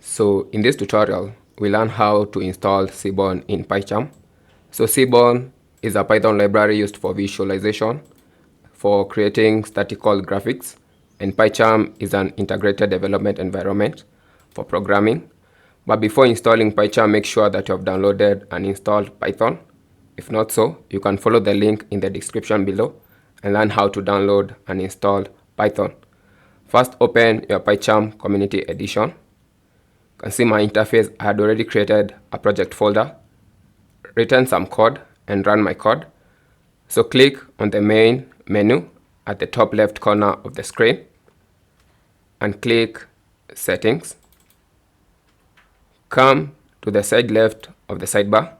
So in this tutorial, we learn how to install Seaborn in Pycharm. So Seaborn is a Python library used for visualization, for creating statistical graphics, and Pycharm is an integrated development environment for programming. But before installing Pycharm, make sure that you have downloaded and installed Python. If not so, you can follow the link in the description below and learn how to download and install Python. First, open your Pycharm Community Edition. You can see my interface. I had already created a project folder, written some code, and run my code. So click on the main menu at the top left corner of the screen and click Settings. Come to the side left of the sidebar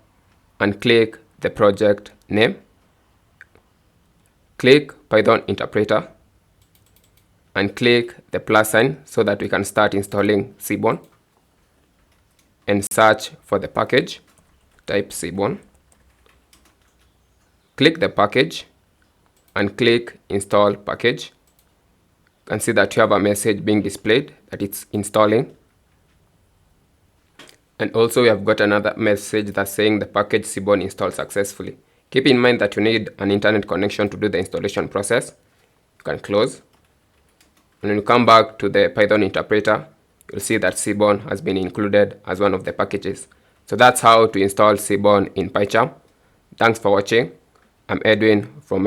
and click the project name. Click Python Interpreter and click the plus sign so that we can start installing Seaborn, and search for the package. Type Seaborn. Click the package and click Install Package. You can see that you have a message being displayed that it's installing. And also we have got another message that's saying the package Seaborn installed successfully. Keep in mind that you need an internet connection to do the installation process. You can close. And when you come back to the Python interpreter, you'll see that Seaborn has been included as one of the packages. So that's how to install Seaborn in Pycharm. Thanks for watching. I'm Edwin from